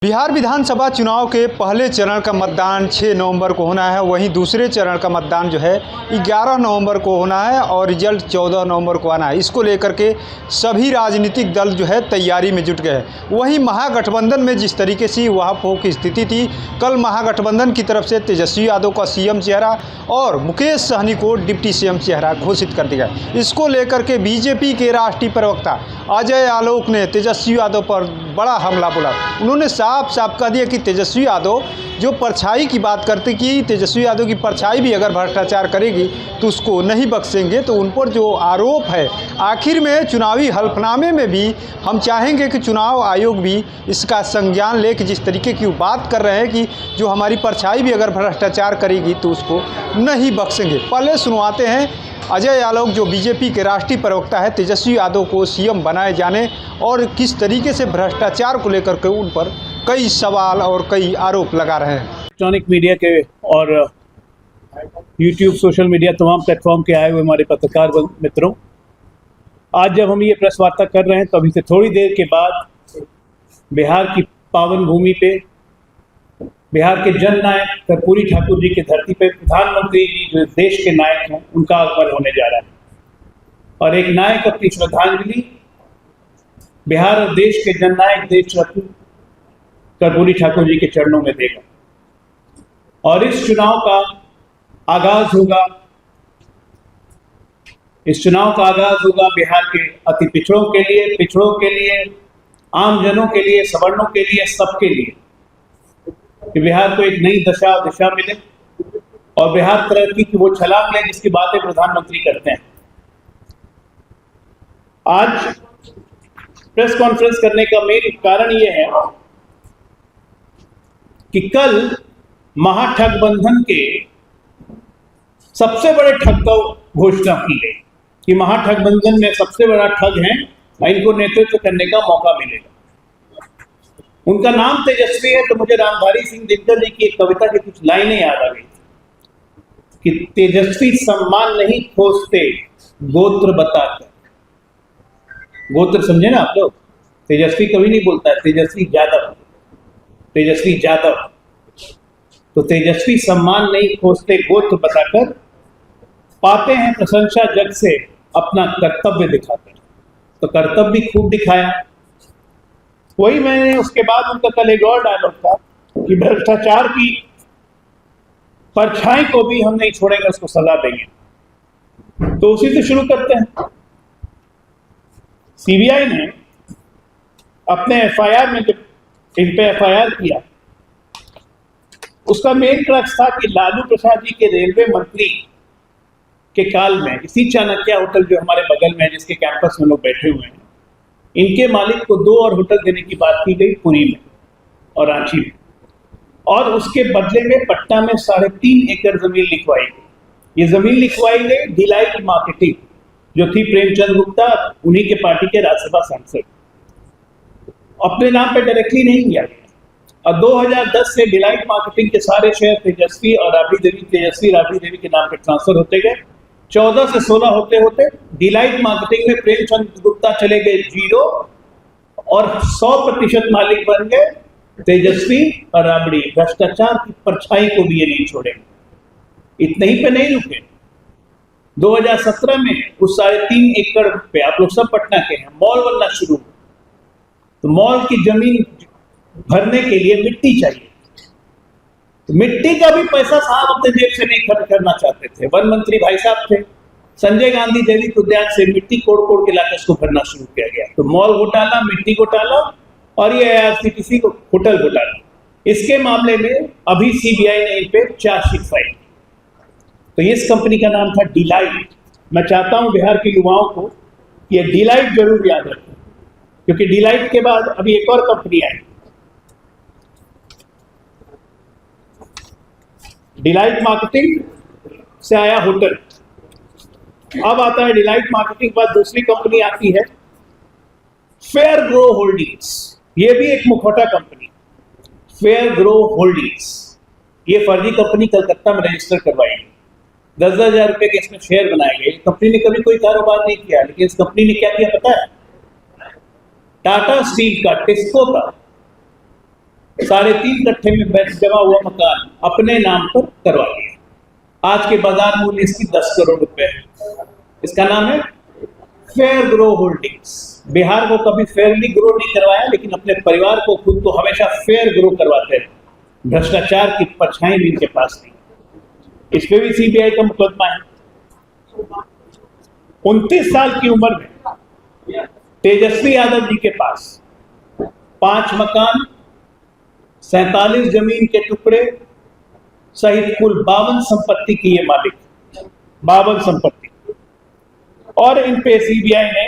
बिहार विधानसभा चुनाव के पहले चरण का मतदान 6 नवंबर को होना है। वहीं दूसरे चरण का मतदान जो है 11 नवंबर को होना है और रिजल्ट 14 नवंबर को आना है। इसको लेकर के सभी राजनीतिक दल जो है तैयारी में जुट गए हैं। वहीं महागठबंधन में जिस तरीके से वहां की स्थिति थी, कल महागठबंधन की तरफ से तेजस्वी यादव का सीएम चेहरा और मुकेश सहनी को डिप्टी सीएम चेहरा घोषित कर दिया। इसको लेकर के बीजेपी के राष्ट्रीय प्रवक्ता अजय आलोक ने तेजस्वी यादव पर बड़ा हमला बोला। उन्होंने साफ कह दिया कि तेजस्वी यादव जो परछाई की बात करते कि तेजस्वी यादव की परछाई भी अगर भ्रष्टाचार करेगी तो उसको नहीं बख्शेंगे। तो उन पर जो आरोप है, आखिर में चुनावी हल्फनामे में भी हम चाहेंगे कि चुनाव आयोग भी इसका संज्ञान ले कि जिस तरीके की बात कर रहे हैं कि जो हमारी परछाई भी अगर भ्रष्टाचार करेगी तो उसको नहीं बख्शेंगे। पहले सुनवाते हैं अजय आलोक जो बीजेपी के राष्ट्रीय प्रवक्ता है, तेजस्वी यादव को सीएम बनाए जाने और किस तरीके से भ्रष्टाचार को लेकर के उन पर कई सवाल और कई आरोप लगा रहे हैं। इलेक्ट्रॉनिक मीडिया के और यूट्यूब, सोशल मीडिया तमाम प्लेटफॉर्म के आए हुए हमारे पत्रकार मित्रों, आज जब हम ये प्रेस वार्ता कर रहे हैं तो अभी से थोड़ी देर के बाद बिहार की पावन भूमि पे बिहार के जननायक कर्पूरी ठाकुर जी की धरती पे प्रधानमंत्री जी जो देश के नायक हैं उनका आगमन होने जा रहा है और एक नायक अपनी श्रद्धांजलि बिहार और देश के जननायक देश रत्न कर्पूरी ठाकुर जी के चरणों में देगा। और इस चुनाव का आगाज होगा बिहार के अति पिछड़ों के लिए, आम जनों के लिए, सवर्णों के लिए, सबके लिए, कि बिहार को एक नई दिशा मिले और बिहार तरक्की की वो छलांग ले जिसकी बातें प्रधानमंत्री करते हैं। आज प्रेस कॉन्फ्रेंस करने का मेन कारण ये है कि कल महाठगबंधन के सबसे बड़े ठग का घोषणा की गई कि महाठगबंधन में सबसे बड़ा ठग है, इनको नेतृत्व करने का मौका मिलेगा। उनका नाम तेजस्वी है तो मुझे रामधारी सिंह दिनकर जी की एक कविता की कुछ लाइनें याद आ गई कि तेजस्वी सम्मान नहीं खोजते गोत्र बताकर। गोत्र समझे ना आप लोग? तेजस्वी कभी नहीं बोलता है तेजस्वी यादव। तो तेजस्वी सम्मान नहीं खोजते गोत्र बताकर, पाते हैं प्रशंसा जग से अपना कर्तव्य दिखाकर। तो कर्तव्य भी खूब दिखाया। वही मैंने उसके बाद उनका कल एक और डायलॉग था कि भ्रष्टाचार की परछाई को भी हम नहीं छोड़ेंगे, उसको सजा देंगे। तो उसी से शुरू करते हैं। सीबीआई ने अपने एफआईआर में जब इन पे एफआईआर किया, उसका मेन क्रक्स था कि लालू प्रसाद जी के रेलवे मंत्री के काल में इसी चाणक्य होटल जो हमारे बगल में है, जिसके कैंपस में लोग बैठे हुए हैं, इनके मालिक को 2 और होटल देने की बात की गई पुरी में और रांची में, और उसके बदले में पटना में 3.5 एकड़ जमीन लिखवाई गई। ये जमीन लिखवाई गई डिलाइट मार्केटिंग जो थी प्रेमचंद गुप्ता, उन्हीं के पार्टी के राज्यसभा सांसद, अपने नाम पे डायरेक्टली नहीं किया गया। और 2010 से डिलाइट मार्केटिंग के सारे शेयर तेजस्वी राबड़ी देवी के नाम पे ट्रांसफर होते गए। 14 से 16 होते होते डिलाइट मार्केटिंग में प्रेमचंद गुप्ता चले गए 0 और 100% मालिक बन गए तेजस्वी और राबड़ी। भ्रष्टाचार की परछाई को भी ये नहीं छोड़ेंगे। इतने ही पे नहीं रुके। 2017 में उस 3.5 एकड़ पे, आप लोग सब पटना के हैं, मॉल बनना शुरू। तो मॉल की जमीन भरने के लिए मिट्टी चाहिए। तो मिट्टी का भी पैसा साहब अपने जेब से नहीं खर्च करना चाहते थे। वन मंत्री भाई साहब थे, संजय गांधी जैविक उद्यान से मिट्टी कोड़ के लाकर उसको भरना शुरू किया गया। तो मॉल घोटाला, मिट्टी घोटाला और ये आईआरसीटीसी को होटल घोटाला, इसके मामले में अभी सीबीआई ने इन पे चार्जशीट फाइल। तो इस कंपनी का नाम था डिलाइट। मैं चाहता हूं बिहार के युवाओं को ये डिलाइट जरूर याद रखें, क्योंकि डिलाइट के बाद अभी एक और कंपनी आई, डिलाइट मार्केटिंग से आया होटल। अब आता है डिलाइट मार्केटिंग के बाद दूसरी कंपनी आती है फेयर ग्रो होल्डिंग्स। ये भी एक मुखौटा कंपनी, फेयर ग्रो होल्डिंग्स। ये फर्जी कंपनी कलकत्ता में रजिस्टर करवाई गई। 10,000 रुपए के इसमें शेयर बनाए गए। कंपनी ने कभी कोई कारोबार नहीं किया, लेकिन इस कंपनी ने क्या किया पता है? टाटा स्टील का, टिस्को का 3.5 कट्ठे में जमा हुआ मकान अपने नाम पर करवा लिया। आज के बाजार मूल्य इसकी 10 करोड़ रुपए है। इसका नाम है फेयर ग्रो होल्डिंग्स। बिहार को कभी फेयरली ग्रो नहीं करवाया, लेकिन अपने परिवार को, खुद को हमेशा फेयर ग्रो करवाते हैं। भ्रष्टाचार की परछाई भी इनके पास नहीं। इस पे भी सीबीआई का मुकदमा है। 29 साल की उम्र में तेजस्वी यादव जी के पास 5 मकान, 47 जमीन के टुकड़े सहित कुल 52 संपत्ति की ये मालिक, 52 संपत्ति। और इन पे सीबीआई ने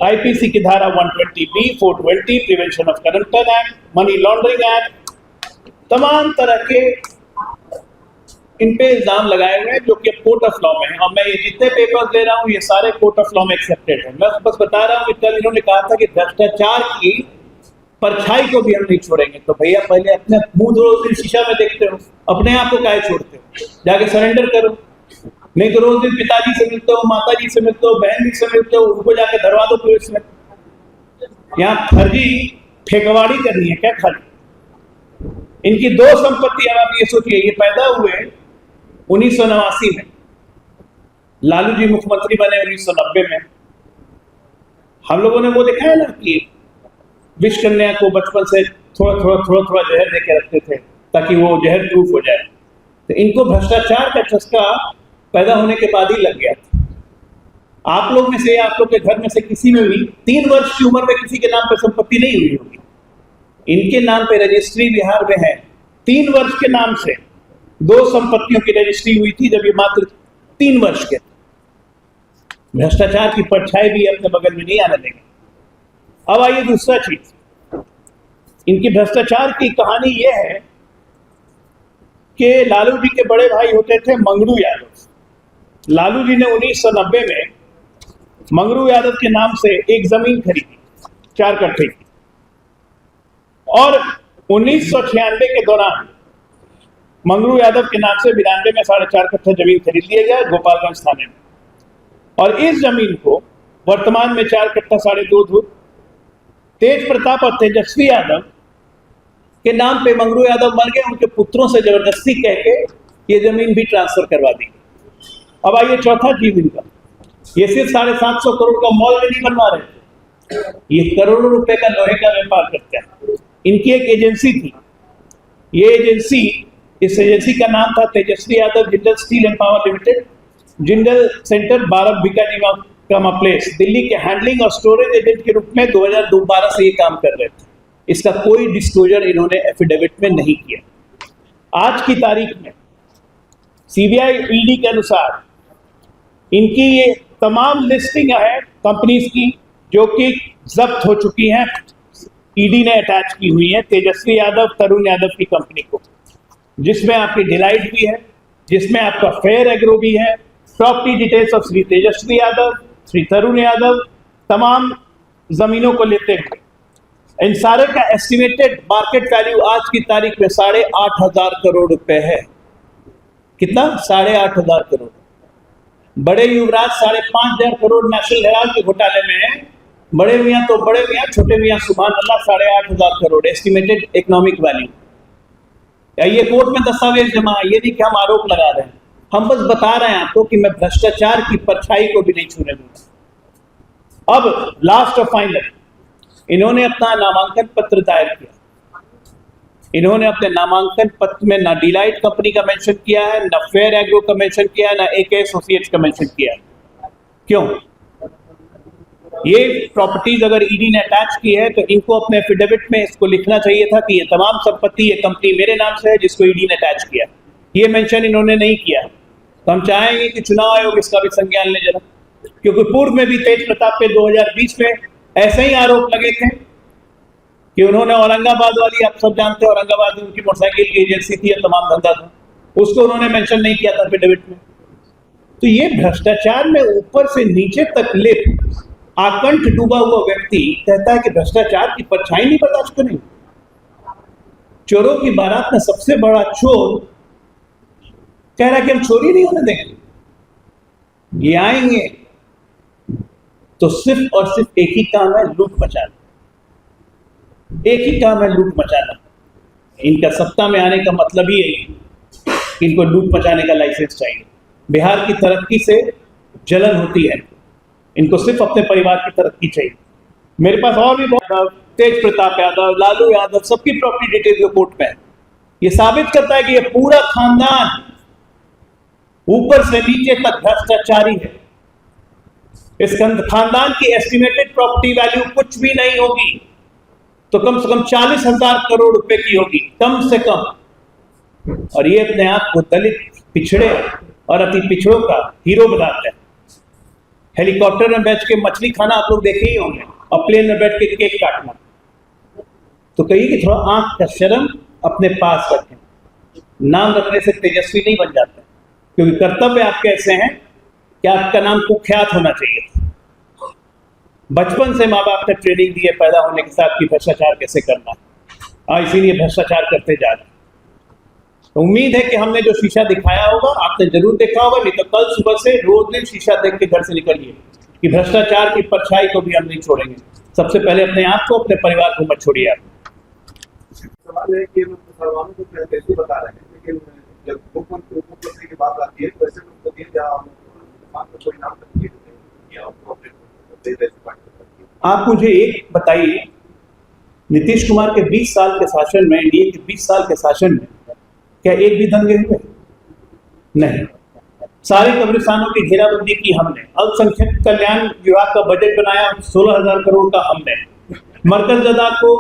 आईपीसी की धारा 120B, 420, prevention of corruption act, money laundering act, तमाम तरह के इन पे इल्जाम लगाए हुए हैं, जो कि कोर्ट ऑफ लॉ में है। और मैं ये जितने पेपर्स दे रहा हूँ ये सारे कोर्ट ऑफ लॉ में एक्सेप्टेड है। मैं बस बता रहा हूँ कि कल इन्होंने कहा था कि भ्रष्टाचार की परछाई को भी हम नहीं छोड़ेंगे। तो भैया पहले अपने मुंह रोज दिन शीशा में देखते हो, अपने आप को काहे छोड़ते हो? जाके सरेंडर करो। नहीं तो रोज दिन पिताजी से मिलते हो, माता जी से मिलते हो, बहन जी से मिलते हो, उनको जाके धरवा दो पुलिस में। यहाँ फर्जी ठेकेवाड़ी करनी है क्या खाली? इनकी 2 संपत्ति, अब आप ये सोचिए, ये पैदा हुए 1989 में, लालू जी मुख्यमंत्री बने 1990 में। हम लोगों ने वो देखा है ना कि विष कन्या को बचपन से थोड़ा जहर देके रखते थे ताकि वो जहर प्रूफ हो जाए। तो इनको भ्रष्टाचार का चस्का पैदा होने के बाद ही लग गया था। आप लोग में से, आप लोग के घर में से किसी में भी 3 वर्ष की उम्र में किसी के नाम पर संपत्ति नहीं हुई होगी। इनके नाम पे रजिस्ट्री बिहार में है। 3 वर्ष के नाम से 2 संपत्तियों की रजिस्ट्री हुई थी, जब ये मात्र 3 वर्ष के। भ्रष्टाचार की परछाई भी अपने बगल में नहीं आने देंगे। अब आइए दूसरा चीज, इनकी भ्रष्टाचार की कहानी यह है कि लालू जी के बड़े भाई होते थे मंगरू यादव। लालू जी ने 1990 में मंगरू यादव के नाम से एक जमीन खरीदी 4 कट्ठे की, और 1996 के दौरान मंगरू यादव के नाम से 92 में 4.5 कट्ठा जमीन खरीद लिया गया गोपालगंज थाने में। और इस जमीन को वर्तमान में 4 कट्ठा 2.5 धूर तेज प्रताप और तेजस्वी यादव के नाम पे मंगरू यादव मर गए, उनके पुत्रों से जबरदस्ती कह के ये जमीन भी ट्रांसफर करवा दी। अब आइए चौथा चीज इनका, ये सिर्फ 750 करोड़ का मॉल नहीं बनवा रहे थे, ये करोड़ों रुपए का लोहे का व्यापार करते हैं। इनकी एक एजेंसी थी, ये एजेंसी, इस एजेंसी का नाम था Tejashwi Yadav Jindal steel and power limited, Jindal centre 12 Bikaner place, Delhi के हैंडलिंग और स्टोरेज एजेंट के रूप में 2012 से ये काम कर रहे थे। इसका कोई डिस्क्लोजर इन्होंने एफिडेविट में नहीं किया। आज की तारीख में सीबीआई ईडी के अनुसार इनकी ये तमाम लिस्टिंग है कंपनीज की जो कि जब्त हो चुकी हैं, ईडी ने अटैच की हुई है तेजस्वी यादव, तरुण यादव की कंपनी को, जिसमें आपकी डिलाइट भी है, जिसमें आपका फेयर एग्रो भी है, property details of Shri Tejashwi Yadav, Shri तरुण यादव, तमाम जमीनों को लेते हुए इन सारे का एस्टिमेटेड मार्केट वैल्यू आज की तारीख में 8,500 करोड़ रुपए है। कितना? 8,500 करोड़। बड़े युवराज 5,500 करोड़ नेशनल हेराल्ड के घोटाले में है। बड़े मियाँ तो बड़े मियाँ, छोटे मियाँ सुभान अल्लाह 8,500 करोड़ एस्टिमेटेड इकोनॉमिक वैल्यू। ये कोर्ट में दस्तावेज जमा है, ये नहीं कि हम आरोप लगा रहे हैं, हम बस बता रहे हैं आपको कि मैं भ्रष्टाचार की परछाई को भी नहीं छूने दूंगा। अब लास्ट और फाइनल, इन्होंने अपना नामांकन पत्र दायर किया। इन्होंने अपने नामांकन पत्र में ना डिलाइट कंपनी का मेंशन किया है, ना फेयर एग्रो का मेंशन किया है, ना AK एसोसिएट्स का मेंशन किया है। क्यों? ये प्रॉपर्टीज अगर ईडी ने अटैच की है तो इनको अपने एफिडेविट में इसको लिखना चाहिए था कि ये तमाम संपत्ति, ये कंपनी मेरे नाम से है जिसको ईडी ने अटैच किया। ये मेंशन इन्होंने नहीं किया। तो हम चाहेंगे कि चुनाव आयोग इसका भी संज्ञान ले जरा, क्योंकि पूर्व में भी तेज प्रताप पे 2020 में ऐसे ही आरोप लगे थे कि उन्होंने औरंगाबाद वाली, आप सब जानते हैं औरंगाबाद में उनकी मोटरसाइकिल की एजेंसी थी, तमाम धंधा था, उसको उन्होंने मेंशन नहीं किया था एफिडेविट में। तो ये भ्रष्टाचार में ऊपर से नीचे तक लिप्त आकंठ डूबा हुआ व्यक्ति कहता है कि भ्रष्टाचार की परछाई नहीं बर्दाश्त करेंगे। चोरों की बारात में सबसे बड़ा चोर कह रहा है कि हम चोरी नहीं होने देंगे। ये आएंगे तो सिर्फ और सिर्फ एक ही काम है, लूट मचाना। एक ही काम है, लूट मचाना। इनका सत्ता में आने का मतलब ही यही कि इनको लूट मचाने का लाइसेंस चाहिए। बिहार की तरक्की से जलन होती है, इनको सिर्फ अपने परिवार की तरक्की चाहिए। मेरे पास और भी बहुत, तेज प्रताप यादव, लालू यादव, सबकी प्रॉपर्टी डिटेल रिपोर्ट में है। ये साबित करता है कि ये पूरा खानदान ऊपर से नीचे तक भ्रष्टाचारी है। इस खानदान की एस्टिमेटेड प्रॉपर्टी वैल्यू कुछ भी नहीं होगी तो कम से कम 40,000 करोड़ रुपए की होगी, कम से कम। और ये अपने आप को दलित, पिछड़े और अति पिछड़ों का हीरो बनाते हैं। हेलीकॉप्टर में बैठ के मछली खाना आप लोग देखे ही होंगे, और प्लेन में बैठ के केक काटना। तो कहिए कि थोड़ा आंख का शर्म अपने पास रखें। नाम रखने से तेजस्वी नहीं बन जाते, क्योंकि कर्तव्य आपके ऐसे हैं कि आपका नाम कुख्यात होना चाहिए। बचपन से माँ बाप ने ट्रेनिंग दी है पैदा होने के साथ कि भ्रष्टाचार कैसे करना है, इसीलिए भ्रष्टाचार करते जा रहे हैं। तो उम्मीद है कि हमने जो शीशा दिखाया होगा आपने जरूर देखा होगा, नहीं तो कल सुबह से रोज दिन शीशा देख के घर से निकलिए कि भ्रष्टाचार की परछाई को भी हम नहीं छोड़ेंगे। सबसे पहले अपने आप को, अपने परिवार को मत छोड़िए आप। सवाल है कि मुसलमानों को कैसे बता रहे हैं, लेकिन जब मुख्यमंत्री की बात आती है तो ऐसे लोग को दिए मुसलमान को कोई नाम तक आप मुझे एक बताइए, नीतीश कुमार के 20 साल के शासन में, एनडीए के 20 साल के शासन में क्या एक भी दंगे हुए? नहीं। सारे कब्रिस्तानों की घेराबंदी की हमने, अल्पसंख्यक कल्याण विभाग का बजट बनाया 16,000 करोड़ का हमने, मरकज अदा को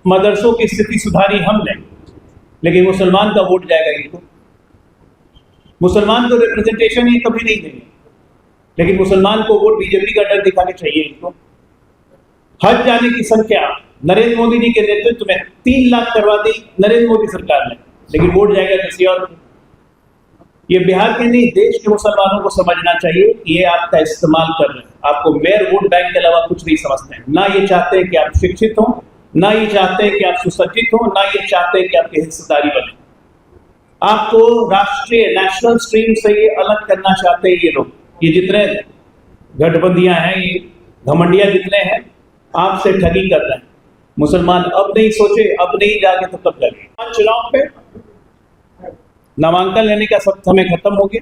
मदरसों की स्थिति सुधारी हमने। लेकिन मुसलमान का वोट जाएगा इनको, मुसलमान को रिप्रेजेंटेशन ये कभी नहीं देंगे, लेकिन मुसलमान को वोट बीजेपी का डर दिखाने चाहिए इनको। हज जाने की संख्या नरेंद्र मोदी जी के नेतृत्व में 3 लाख करवा दी नरेंद्र मोदी सरकार ने, लेकिन वोट जाएगा किसी और को। ये बिहार के नहीं, देश के मुसलमानों को समझना चाहिए कि ये आपका इस्तेमाल कर रहे हैं, आपको मेयर वोट बैंक के अलावा कुछ नहीं समझते हैं। ना ये चाहते हैं कि आप शिक्षित हों, ना ये चाहते हैं कि आप सुसज्जित हों, ना ये चाहते हैं कि आपकी हिस्सेदारी बने। आपको राष्ट्रीय नेशनल स्ट्रीम से ये अलग करना चाहते हैं ये लोग। ये जितने गठबंदियां हैं, ये घमंडिया जितने हैं, आपसे ठगी कर रहे हैं। मुसलमान अब नहीं सोचे, अब नहीं जागे तो कब जागे? चुनाव पे नामांकन लेने का सब समय खत्म हो गया,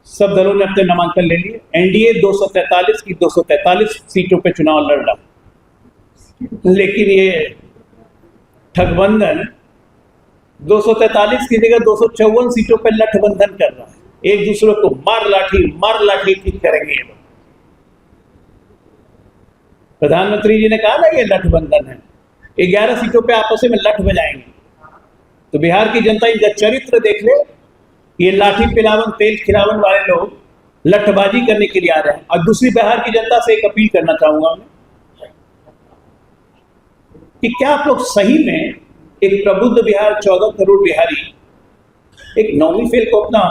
सब दलों ने अपने नामांकन ले लिए। एनडीए 243 की 243 सीटों पे चुनाव लड़ रहा, लेकिन ये ठगबंधन 243 की जगह 254 सीटों पे लठबंधन कर रहा है। एक दूसरे को मार लाठी ठीक करेंगे ये लोग। प्रधानमंत्री जी ने कहा ना ये लठबंधन है, 11 सीटों पे आपस में लठ बजाएंगे। तो बिहार की जनता इनका चरित्र देख ले, ये लाठी पिलावन तेल खिलावन वाले लोग लठबाजी करने के लिए आ रहे हैं। और दूसरी बिहार की जनता से एक अपील करना चाहूंगा मैं कि क्या आप लोग सही में एक प्रबुद्ध बिहार 14 करोड़ बिहारी एक नौवीं फेल को अपना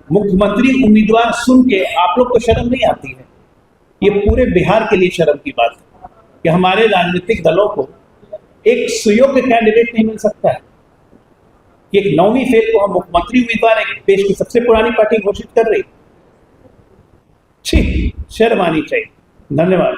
मुख्यमंत्री उम्मीदवार सुन के आप लोग को शर्म नहीं आती है? ये पूरे बिहार के लिए शर्म की बात है कि हमारे राजनीतिक दलों को एक सुयोग्य कैंडिडेट नहीं मिल सकता है। एक 9वीं फेल को हम मुख्यमंत्री उम्मीदवार एक देश की सबसे पुरानी पार्टी घोषित कर रही। ठीक, शर्म आनी चाहिए। धन्यवाद।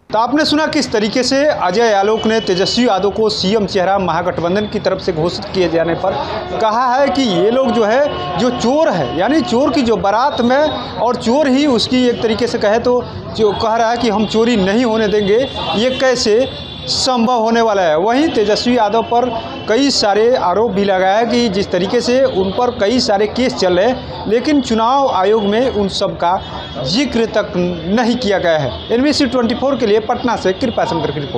तो आपने सुना किस तरीके से अजय आलोक ने तेजस्वी यादव को सीएम चेहरा महागठबंधन की तरफ से घोषित किए जाने पर कहा है कि ये लोग जो है, जो चोर है, यानी चोर की जो बारात में, और चोर ही उसकी एक तरीके से कहे तो जो कह रहा है कि हम चोरी नहीं होने देंगे, ये कैसे संभव होने वाला है। वहीं तेजस्वी यादव पर कई सारे आरोप भी लगाया कि जिस तरीके से उन पर कई सारे केस चल रहे हैं, लेकिन चुनाव आयोग में उन सब का जिक्र तक नहीं किया गया है। NBC 24 के लिए पटना से कृपा शंकर की रिपोर्ट।